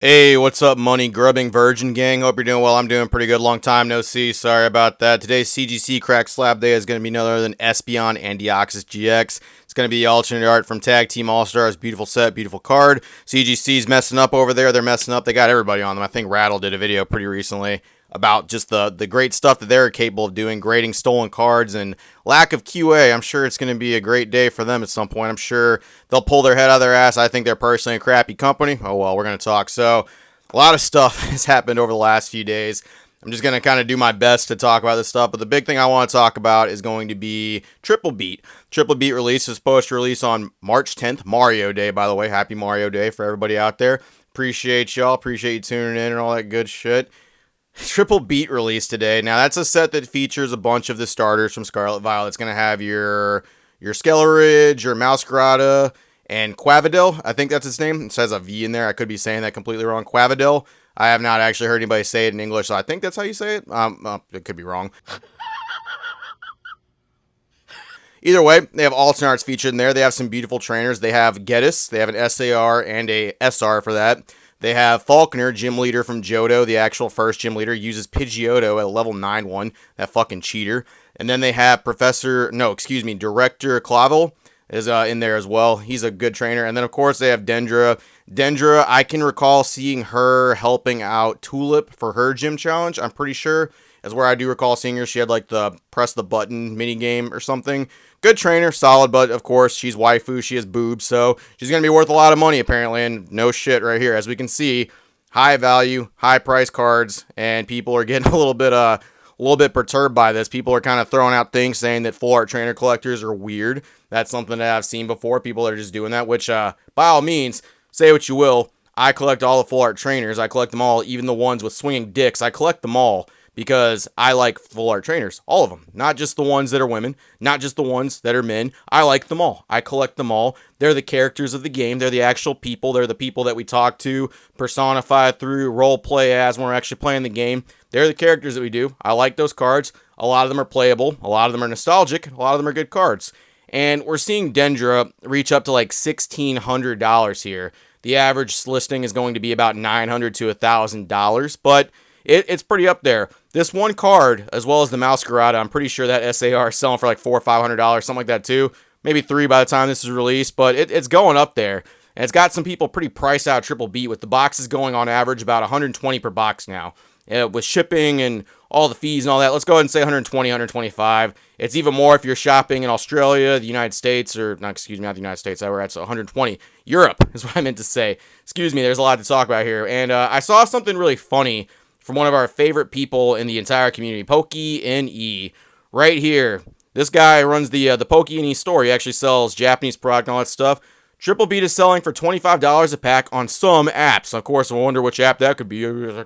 Hey, what's up, money grubbing virgin gang? Hope you're doing well. I'm doing pretty good. Long time no see. Sorry about that. Today's CGC Crack Slab Day is going to be none other than Espeon and Deoxys GX. It's going to be the alternate art from Tag Team All Stars. Beautiful set, beautiful card. CGC's messing up over there. They're messing up. They got everybody on them. I think Rattle did a video pretty recently about just the great stuff that they're capable of doing, grading stolen cards and lack of QA. I'm sure it's going to be a great day for them at some point. I'm sure they'll pull their head out of their ass. I think they're personally a crappy company. Oh, well, we're going to talk. So, a lot of stuff has happened over the last few days. I'm just going to kind of do my best to talk about this stuff, but the big thing I want to talk about is going to be Triple Beat. Triple Beat release is supposed to release on March 10th, Mario Day, by the way. Happy Mario Day for everybody out there. Appreciate y'all. Appreciate you tuning in and all that good shit. Triple Beat release today. Now, that's a set that features a bunch of the starters from Scarlet Violet. It's going to have your Skeleridge, your Mousgrata, and Quavadil. I think that's its name. It says a V in there. I could be saying that completely wrong. Quavadil. I have not actually heard anybody say it in English, so I think that's how you say it. It could be wrong. Either way, they have alternate arts featured in there. They have some beautiful trainers. They have Gedis. They have an SAR and a SR for that. They have Falconer, gym leader from Johto, the actual first gym leader, uses Pidgeotto at level 9-1, that fucking cheater. And then they have Director Clavel is in there as well. He's a good trainer. And then, of course, they have Dendra. Dendra, I can recall seeing her helping out Tulip for her gym challenge, I'm pretty sure, is where I do recall seeing her. She had, like, the press the button mini game or something. Good trainer, solid, but of course, she's waifu, she has boobs, so she's going to be worth a lot of money, apparently, and no shit right here. As we can see, high value, high price cards, and people are getting a little bit perturbed by this. People are kind of throwing out things saying that full art trainer collectors are weird. That's something that I've seen before. People are just doing that, which, by all means, say what you will. I collect all the full art trainers. I collect them all, even the ones with swinging dicks. I collect them all, because I like full art trainers, all of them, not just the ones that are women, not just the ones that are men. I like them all. I collect them all. They're the characters of the game. They're the actual people. They're the people that we talk to, personify through, role play as when we're actually playing the game. They're the characters that we do. I like those cards. A lot of them are playable. A lot of them are nostalgic. A lot of them are good cards. And we're seeing Dendra reach up to like $1,600 here. The average listing is going to be about $900 to $1,000, but it's pretty up there. This one card, as well as the Mousgrata, I'm pretty sure that SAR is selling for like $400 or $500, something like that too. Maybe $300 by the time this is released, but it's going up there. And it's got some people pretty priced out Triple Beat, with the boxes going on average about $120 per box now. With shipping and all the fees and all that, let's go ahead and say $120, $125. It's even more if you're shopping in Australia, the United States, or not the United States, that's $120. Europe is what I meant to say. Excuse me, there's a lot to talk about here. And I saw something really funny from one of our favorite people in the entire community, PokeNE, right here. This guy runs the PokeNE store. He actually sells Japanese product and all that stuff. Triple Beat is selling for $25 a pack on some apps. Of course, I wonder which app that could be. Oh,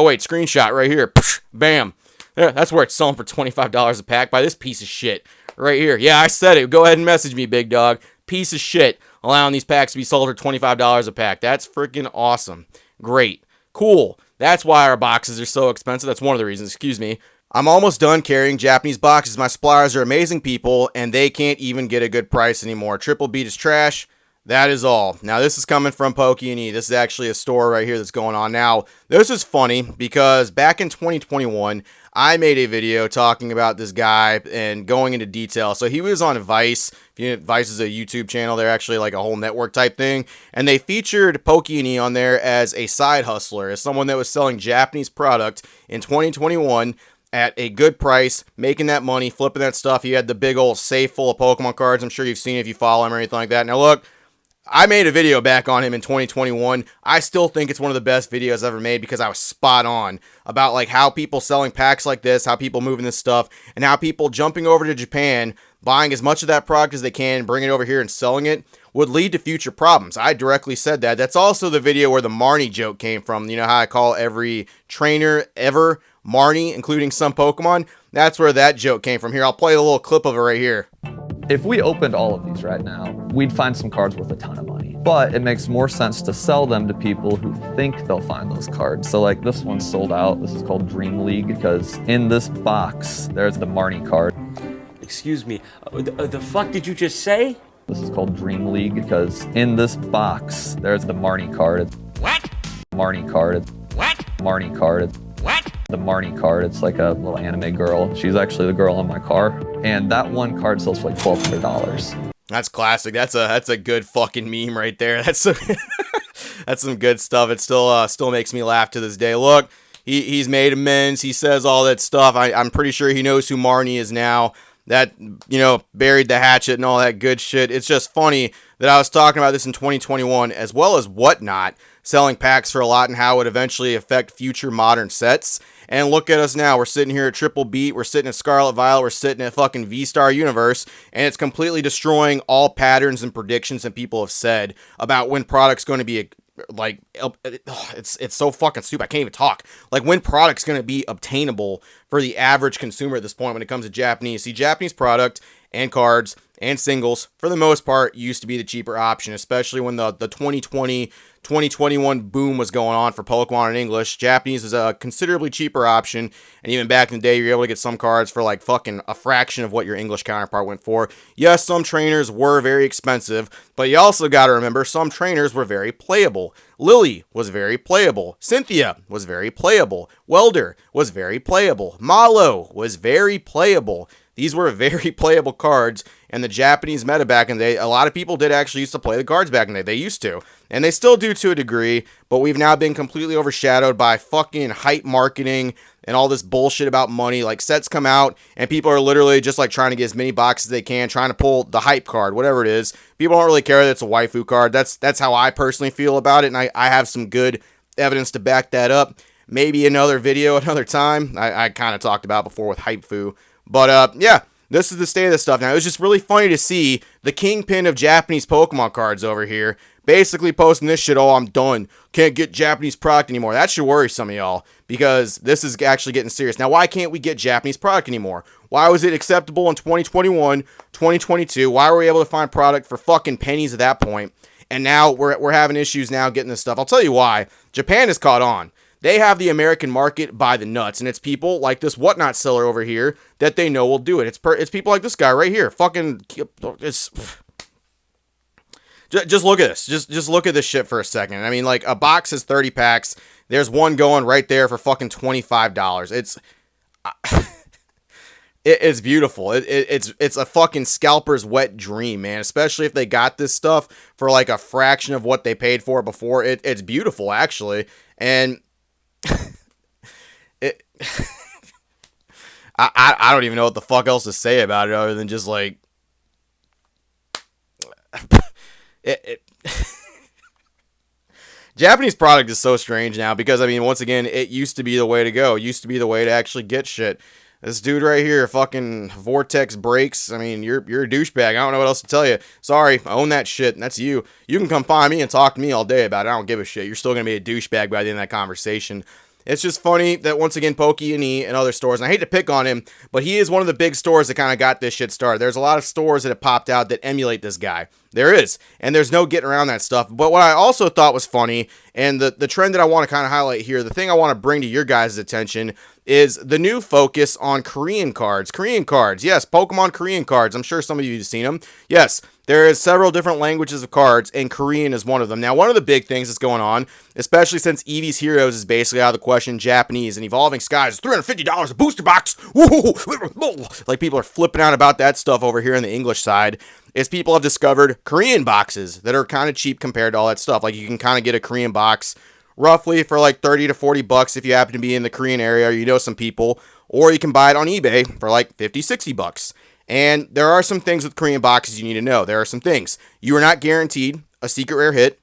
wait, screenshot right here. Bam. Yeah, that's where it's selling for $25 a pack by this piece of shit right here. Yeah, I said it. Go ahead and message me, big dog. Piece of shit allowing these packs to be sold for $25 a pack. That's freaking awesome. Great. Cool. That's why our boxes are so expensive. That's one of the reasons. Excuse me. I'm almost done carrying Japanese boxes. My suppliers are amazing people, and they can't even get a good price anymore. Triple Beat is trash. That is all. Now, this is coming from PokeNE. This is actually a store right here that's going on. Now, this is funny because back in 2021, I made a video talking about this guy and going into detail. So he was on Vice. Vice is a YouTube channel. They're actually like a whole network type thing. And they featured PokeNE on there as a side hustler, as someone that was selling Japanese product in 2021 at a good price, making that money, flipping that stuff. He had the big old safe full of Pokemon cards. I'm sure you've seen it if you follow him or anything like that. Now, look, I made a video back on him in 2021. I still think it's one of the best videos ever made because I was spot on about like how people selling packs like this, how people moving this stuff, and how people jumping over to Japan, buying as much of that product as they can, bringing it over here and selling it would lead to future problems. I directly said that. That's also the video where the Marnie joke came from. You know how I call every trainer ever Marnie, including some Pokemon? That's where that joke came from. Here, I'll play a little clip of it right here. If we opened all of these right now, we'd find some cards worth a ton of money. But it makes more sense to sell them to people who think they'll find those cards. So like this one's sold out. This is called Dream League because in this box, there's the Marnie card. Excuse me, the fuck did you just say? This is called Dream League because in this box, there's the Marnie card. What? Marnie card. What? Marnie card. What? The Marnie card, it's like a little anime girl. She's actually the girl in my car. And that one card sells for like $1,200. That's classic. That's a good fucking meme right there. That's some good stuff. It still makes me laugh to this day. Look, he's made amends. He says all that stuff. I'm pretty sure he knows who Marnie is now. That, buried the hatchet and all that good shit. It's just funny that I was talking about this in 2021 as well as Whatnot selling packs for a lot and how it would eventually affect future modern sets. And look at us now. We're sitting here at Triple Beat. We're sitting at Scarlet Violet. We're sitting at fucking V-Star Universe. And it's completely destroying all patterns and predictions that people have said about when product's going to be it's so fucking stupid. I can't even talk. Like when product's going to be obtainable for the average consumer at this point when it comes to Japanese. See, Japanese product and cards and singles, for the most part, used to be the cheaper option, especially when the 2020, 2021 boom was going on for Pokemon in English. Japanese is a considerably cheaper option, and even back in the day, you were able to get some cards for like fucking a fraction of what your English counterpart went for. Yes, some trainers were very expensive, but you also got to remember some trainers were very playable. Lily was very playable. Cynthia was very playable. Welder was very playable. Malo was very playable. These were very playable cards, and the Japanese meta back in the day, a lot of people did actually used to play the cards back in the day. They used to, and they still do to a degree, but we've now been completely overshadowed by fucking hype marketing and all this bullshit about money. Like, sets come out, and people are literally just, like, trying to get as many boxes as they can, trying to pull the hype card, whatever it is. People don't really care that it's a waifu card. That's how I personally feel about it, and I have some good evidence to back that up. Maybe another video, another time. I kind of talked about before with hype-fu. But, yeah, this is the state of this stuff now. It was just really funny to see the Kingpin of Japanese Pokemon cards over here basically posting this shit, oh, I'm done. Can't get Japanese product anymore. That should worry some of y'all because this is actually getting serious. Now, why can't we get Japanese product anymore? Why was it acceptable in 2021, 2022? Why were we able to find product for fucking pennies at that point? And now we're having issues now getting this stuff. I'll tell you why. Japan has caught on. They have the American market by the nuts, and it's people like this Whatnot seller over here that they know will do it. It's people like this guy right here. Fucking, just look at this. Just look at this shit for a second. I mean, like, a box is 30 packs. There's one going right there for fucking $25. It's beautiful. It's a fucking scalper's wet dream, man. Especially if they got this stuff for like a fraction of what they paid for it before. It's beautiful, actually, and. I don't even know what the fuck else to say about it other than just like Japanese product is so strange now because I mean once again it used to be the way to go. It used to be the way to actually get shit. This dude right here, fucking Vortex Breaks. I mean, you're a douchebag. I don't know what else to tell you. Sorry, I own that shit, and that's you. You can come find me and talk to me all day about it. I don't give a shit. You're still gonna be a douchebag by the end of that conversation. It's just funny that once again, Pokey and E and other stores, and I hate to pick on him, but he is one of the big stores that kind of got this shit started. There's a lot of stores that have popped out that emulate this guy. There is, and there's no getting around that stuff. But what I also thought was funny, and the trend that I want to kind of highlight here, the thing I want to bring to your guys' attention is the new focus on Korean cards. Korean cards, yes, Pokemon Korean cards. I'm sure some of you have seen them. Yes, there is several different languages of cards, and Korean is one of them. Now, one of the big things that's going on, especially since Eevee's Heroes is basically out of the question, Japanese, and Evolving Skies is $350 a booster box. Woo! Like, people are flipping out about that stuff over here on the English side. Is people have discovered Korean boxes that are kind of cheap compared to all that stuff. Like, you can kind of get a Korean box roughly for like 30 to 40 bucks if you happen to be in the Korean area or you know some people, or you can buy it on eBay for like 50, 60 bucks. And there are some things with Korean boxes you need to know. There are some things. You are not guaranteed a secret rare hit,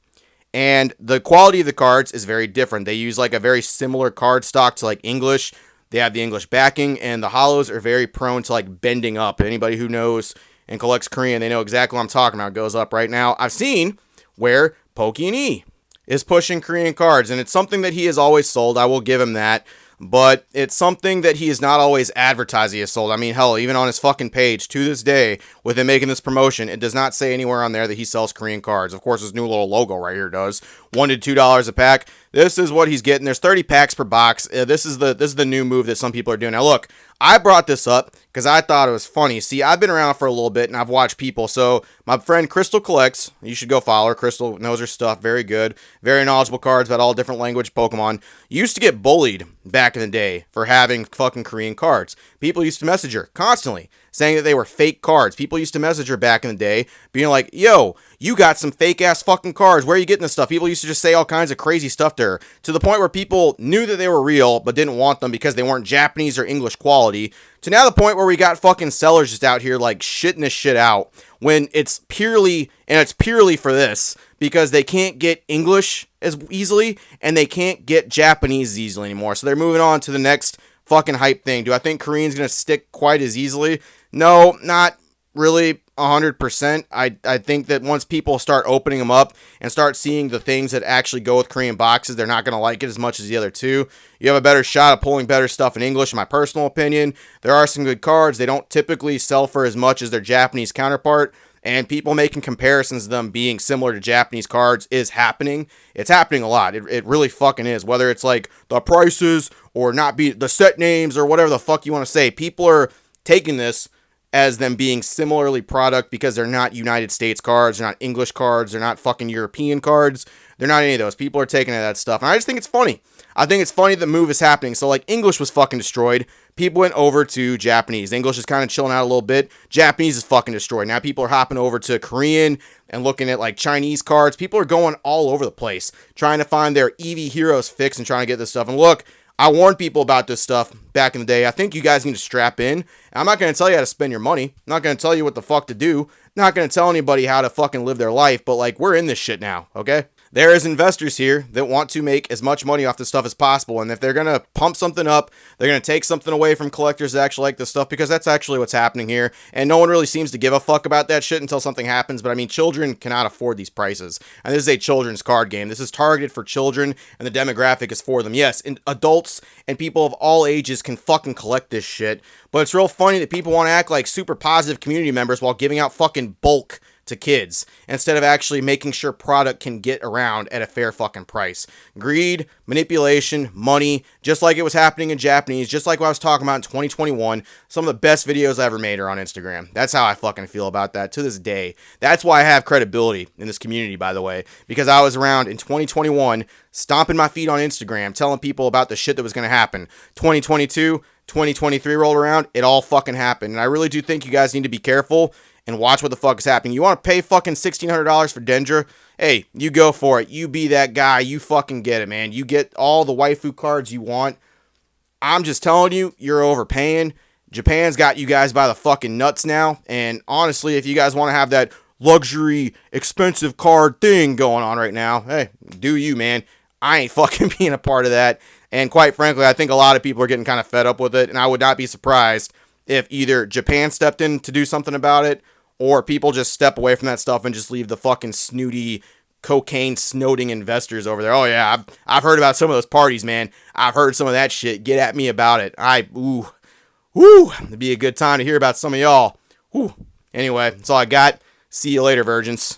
and the quality of the cards is very different. They use like a very similar card stock to like English. They have the English backing, and the holos are very prone to like bending up. Anybody who knows and collects Korean, they know exactly what I'm talking about. It goes up right now. I've seen where Pokey and E is pushing Korean cards, and it's something that he has always sold. I will give him that. But it's something that he is not always advertised he has sold. I mean, hell, even on his fucking page to this day, with him making this promotion, it does not say anywhere on there that he sells Korean cards. Of course, his new little logo right here does. $1 to $2 a pack. This is what he's getting. There's 30 packs per box. This is the new move that some people are doing. Now look, I brought this up because I thought it was funny. See, I've been around for a little bit and I've watched people. So my friend Crystal Collects, you should go follow her. Crystal knows her stuff. Very good. Very knowledgeable cards about all different language Pokemon. Used to get bullied back in the day for having fucking Korean cards. People used to message her constantly saying that they were fake cards. People used to message her back in the day being like, yo, you got some fake ass fucking cards. Where are you getting this stuff? People used to just say all kinds of crazy stuff to her to the point where people knew that they were real but didn't want them because they weren't Japanese or English quality, to now the point where we got fucking sellers just out here like shitting this shit out when it's purely for this because they can't get English as easily and they can't get Japanese as easily anymore. So they're moving on to the next fucking hype thing. Do I think Korean's going to stick quite as easily? No, not really 100%. I think that once people start opening them up and start seeing the things that actually go with Korean boxes, they're not going to like it as much as the other two. You have a better shot of pulling better stuff in English, in my personal opinion. There are some good cards. They don't typically sell for as much as their Japanese counterpart, and people making comparisons to them being similar to Japanese cards is happening. It's happening a lot. It really fucking is. Whether it's like the prices or not be the set names or whatever the fuck you want to say, people are taking this as them being similarly product because they're not United States cards, they're not English cards, they're not fucking European cards, they're not any of those. People are taking that stuff, and I just think it's funny. I think it's funny the move is happening. So, like, English was fucking destroyed. People went over to Japanese. English is kind of chilling out a little bit. Japanese is fucking destroyed. Now people are hopping over to Korean and looking at, like, Chinese cards. People are going all over the place, trying to find their Eevee Heroes fix and trying to get this stuff. And look, I warned people about this stuff back in the day. I think you guys need to strap in. I'm not going to tell you how to spend your money. I'm not going to tell you what the fuck to do. I'm not going to tell anybody how to fucking live their life. But, like, we're in this shit now, okay? There is investors here that want to make as much money off this stuff as possible. And if they're going to pump something up, they're going to take something away from collectors that actually like this stuff, because that's actually what's happening here. And no one really seems to give a fuck about that shit until something happens. But I mean, children cannot afford these prices. And this is a children's card game. This is targeted for children, and the demographic is for them. Yes, and adults and people of all ages can fucking collect this shit. But it's real funny that people want to act like super positive community members while giving out fucking bulk to kids instead of actually making sure product can get around at a fair fucking price. Greed, manipulation, money, just like it was happening in Japanese, just like what I was talking about in 2021. Some of the best videos I ever made are on Instagram. That's how I fucking feel about that to this day. That's why I have credibility in this community, by the way, because I was around in 2021 stomping my feet on Instagram, telling people about the shit that was going to happen. 2022, 2023 rolled around, it all fucking happened. And I really do think you guys need to be careful and watch what the fuck is happening. You want to pay fucking $1,600 for Dendra? Hey, you go for it. You be that guy. You fucking get it, man. You get all the waifu cards you want. I'm just telling you, you're overpaying. Japan's got you guys by the fucking nuts now. And honestly, if you guys want to have that luxury, expensive card thing going on right now, hey, do you, man. I ain't fucking being a part of that. And quite frankly, I think a lot of people are getting kind of fed up with it. And I would not be surprised if either Japan stepped in to do something about it, or people just step away from that stuff and just leave the fucking snooty, cocaine-snoting investors over there. Oh, yeah, I've heard about some of those parties, man. I've heard some of that shit. Get at me about it. It'd be a good time to hear about some of y'all. Anyway, that's all I got. See you later, virgins.